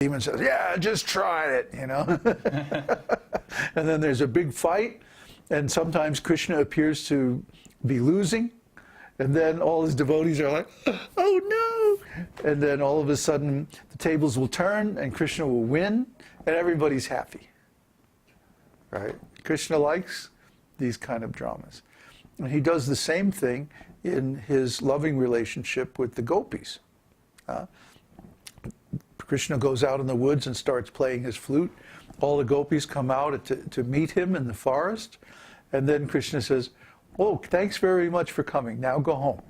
demon says, yeah, I just tried it, you know. And then there's a big fight, and sometimes Kṛṣṇa appears to be losing, and then all his devotees are like, oh no! And then all of a sudden the tables will turn and Kṛṣṇa will win, and everybody's happy. Right? Kṛṣṇa likes these kind of dramas. And he does the same thing in his loving relationship with the gopis. Kṛṣṇa goes out in the woods and starts playing his flute. All the gopis come out to meet him in the forest. And then Kṛṣṇa says, oh, thanks very much for coming. Now go home.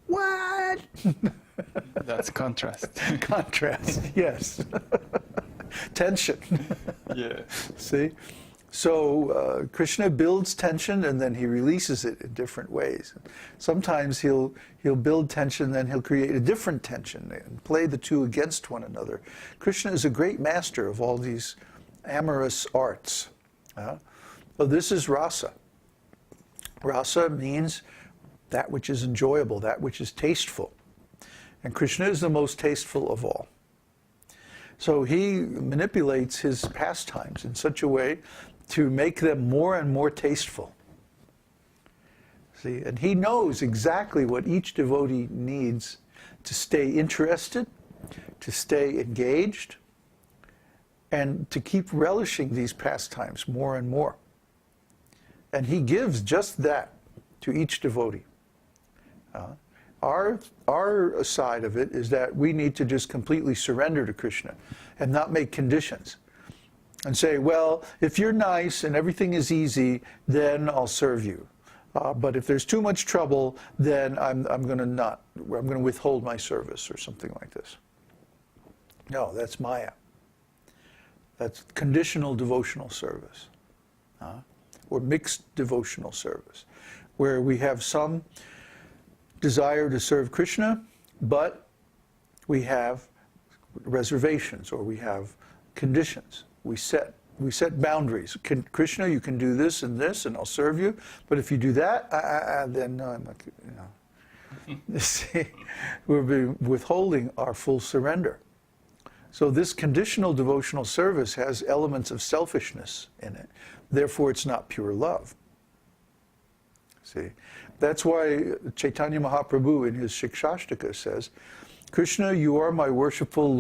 What? That's contrast. Contrast, yes. Tension. Yeah. See? So Kṛṣṇa builds tension and then he releases it in different ways. Sometimes he'll build tension, then he'll create a different tension and play the two against one another. Kṛṣṇa is a great master of all these amorous arts. So this is rasa. Rasa means that which is enjoyable, that which is tasteful. And Kṛṣṇa is the most tasteful of all. So he manipulates his pastimes in such a way to make them more and more tasteful. See, and he knows exactly what each devotee needs to stay interested, to stay engaged, and to keep relishing these pastimes more and more. And he gives just that to each devotee. Our side of it is that we need to just completely surrender to Kṛṣṇa and not make conditions. And say, well, if you're nice and everything is easy, then I'll serve you. But if there's too much trouble, then I'm going to withhold my service or something like this. No, that's Maya. That's conditional devotional service. Or mixed devotional service, where we have some desire to serve Kṛṣṇa, but we have reservations or we have conditions. We set boundaries. Kṛṣṇa, you can do this, and I'll serve you. But if you do that, then no, I'm not. You know, see, we're withholding our full surrender. So this conditional devotional service has elements of selfishness in it. Therefore, it's not pure love. See, that's why Chaitanya Mahaprabhu in his Shikshashtaka says, Kṛṣṇa, you are my worshipable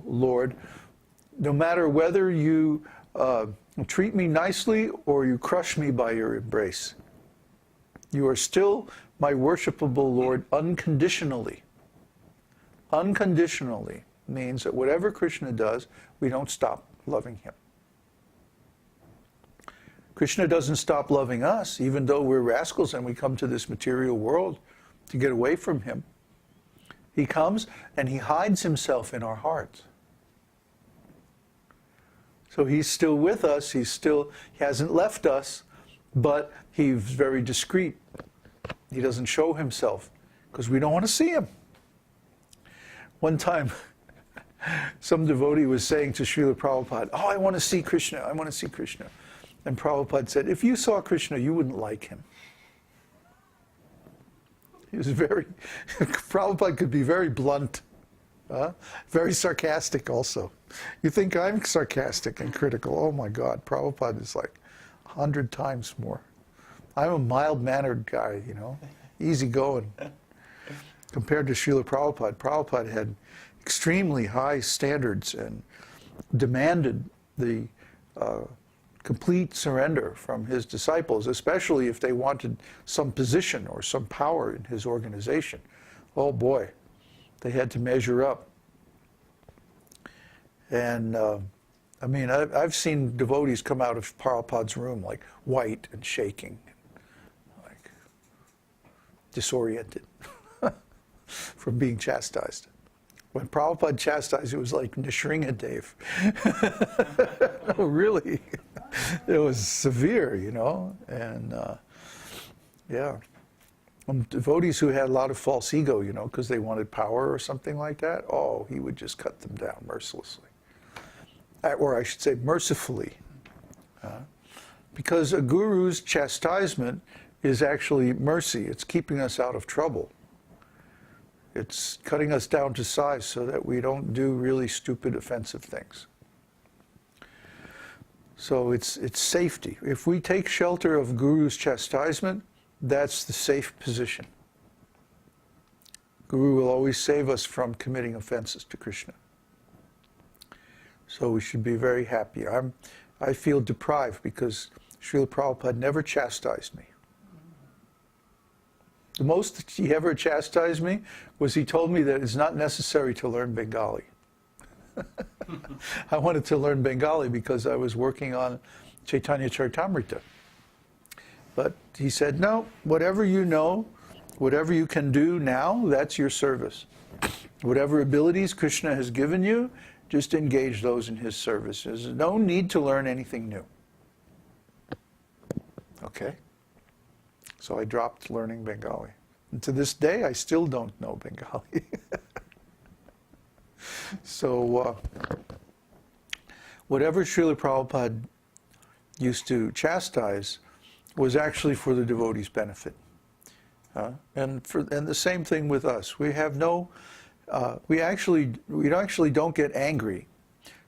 Lord. No matter whether you treat me nicely or you crush me by your embrace, you are still my worshipable Lord unconditionally. Unconditionally means that whatever Kṛṣṇa does, we don't stop loving him. Kṛṣṇa doesn't stop loving us, even though we're rascals and we come to this material world to get away from him. He comes and he hides himself in our hearts. So he's still with us, he hasn't left us, but he's very discreet. He doesn't show himself because we don't want to see him. One time, some devotee was saying to Srila Prabhupada, oh, I want to see Kṛṣṇa, I want to see Kṛṣṇa. And Prabhupada said, if you saw Kṛṣṇa, you wouldn't like him. He was Prabhupada could be very blunt, very sarcastic also. You think I'm sarcastic and critical? Oh my God, Prabhupada is like 100 times more. I'm a mild-mannered guy, you know, easygoing. Compared to Srila Prabhupada, Prabhupada had extremely high standards and demanded the complete surrender from his disciples, especially if they wanted some position or some power in his organization. Oh boy, they had to measure up. And I mean, I've seen devotees come out of Prabhupada's room like white and shaking, like disoriented from being chastised. When Prabhupada chastised, it was like Nishringadev. Oh, really? It was severe, you know, and yeah. Devotees who had a lot of false ego, you know, because they wanted power or something like that, oh, he would just cut them down mercilessly. Or I should say mercifully. Because a guru's chastisement is actually mercy. It's keeping us out of trouble. It's cutting us down to size so that we don't do really stupid, offensive things. So it's safety. If we take shelter of Guru's chastisement, that's the safe position. Guru will always save us from committing offenses to Kṛṣṇa. So we should be very happy. I feel deprived because Srila Prabhupada never chastised me. The most he ever chastised me was he told me that it's not necessary to learn Bengali. I wanted to learn Bengali because I was working on Chaitanya Charitamrita. But he said, no, whatever you know, whatever you can do now, that's your service. Whatever abilities Kṛṣṇa has given you, just engage those in his service. There's no need to learn anything new. Okay? So I dropped learning Bengali. And to this day, I still don't know Bengali. So whatever Srila Prabhupada used to chastise was actually for the devotees' benefit. And the same thing with us. We have no, we actually don't get angry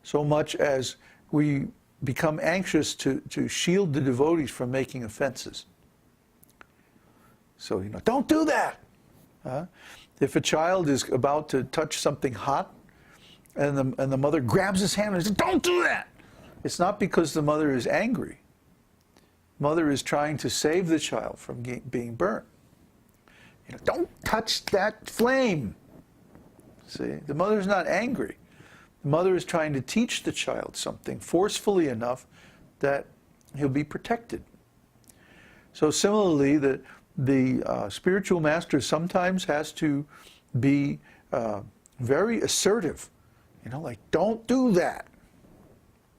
so much as we become anxious to shield the devotees from making offenses. So, don't do that. If a child is about to touch something hot and the mother grabs his hand and says, don't do that, it's not because the mother is angry. Mother is trying to save the child from being burnt. Don't touch that flame. See, the mother's not angry. The mother is trying to teach the child something forcefully enough that he'll be protected. So similarly, the spiritual master sometimes has to be very assertive. Like, don't do that.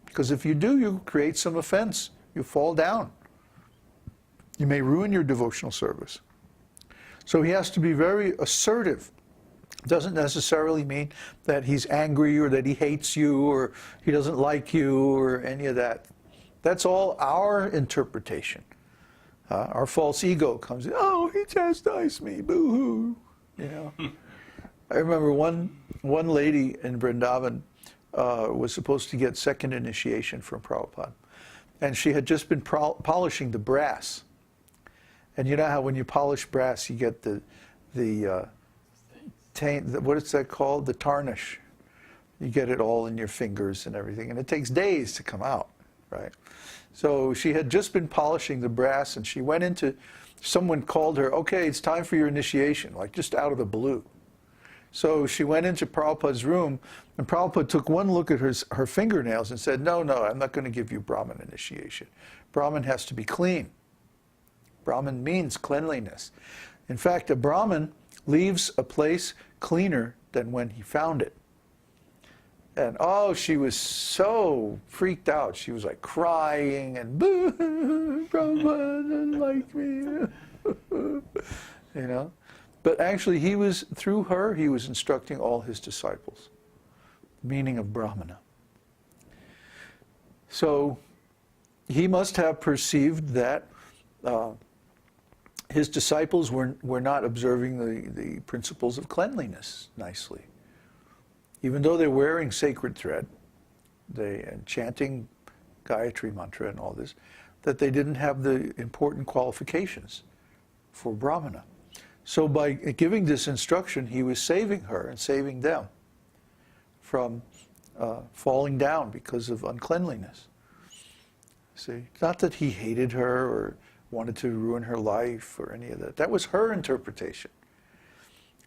Because if you do, you create some offense. You fall down. You may ruin your devotional service. So he has to be very assertive. Doesn't necessarily mean that he's angry or that he hates you or he doesn't like you or any of that. That's all our interpretation. Our false ego comes in, oh, he chastised me, boo-hoo. I remember one lady in Vrindavan was supposed to get second initiation from Prabhupada. And she had just been polishing the brass. And you know how when you polish brass, you get the taint, what is that called? The tarnish. You get it all in your fingers and everything. And it takes days to come out, right? So she had just been polishing the brass and she went into, someone called her, okay, it's time for your initiation, like just out of the blue. So she went into Prabhupada's room and Prabhupada took one look at her fingernails and said, no, I'm not going to give you Brahman initiation. Brahman has to be clean. Brahman means cleanliness. In fact, a Brahmin leaves a place cleaner than when he found it. And she was so freaked out. She was like crying and, boo, Brahman doesn't like me. But actually through her, he was instructing all his disciples. Meaning of Brahmana. So he must have perceived that his disciples were not observing the principles of cleanliness nicely. Even though they're wearing sacred thread, and chanting Gayatri mantra and all this, that they didn't have the important qualifications for Brahmana. So by giving this instruction, he was saving her and saving them from falling down because of uncleanliness. See, not that he hated her or wanted to ruin her life or any of that. That was her interpretation.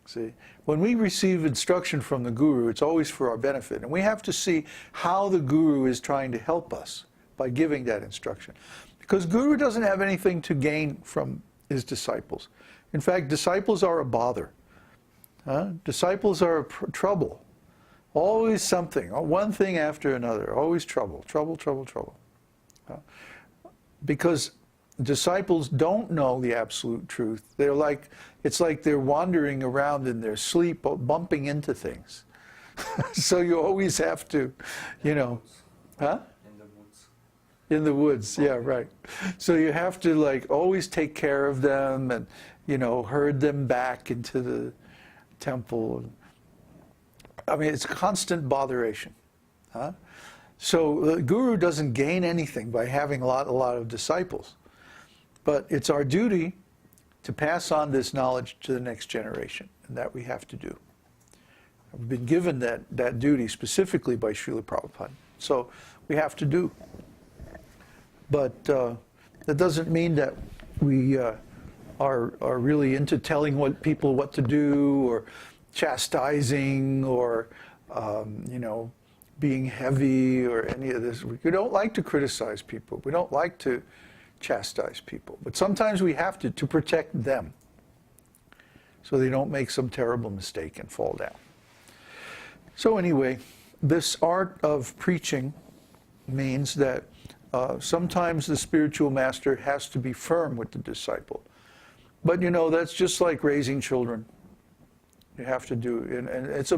See, when we receive instruction from the Guru, it's always for our benefit. And we have to see how the Guru is trying to help us by giving that instruction. Because Guru doesn't have anything to gain from his disciples. In fact, disciples are a bother. Disciples are trouble. Always something, one thing after another, always trouble. Because disciples don't know the absolute truth. It's like they're wandering around in their sleep, bumping into things. So you always have to, In the woods. In the woods, yeah, right. So you have to always take care of them and, herd them back into temple. I mean, it's constant botheration. Huh? So the guru doesn't gain anything by having a lot of disciples. But it's our duty to pass on this knowledge to the next generation, and that we have to do. We've been given that duty specifically by Srila Prabhupada. So we have to do. But that doesn't mean that we are really into telling people what to do, or chastising, or being heavy, or any of this. We don't like to criticize people. We don't like to chastise people. But sometimes we have to protect them, so they don't make some terrible mistake and fall down. So anyway, this art of preaching means that sometimes the spiritual master has to be firm with the disciple. But that's just like raising children. You have to do, and it's a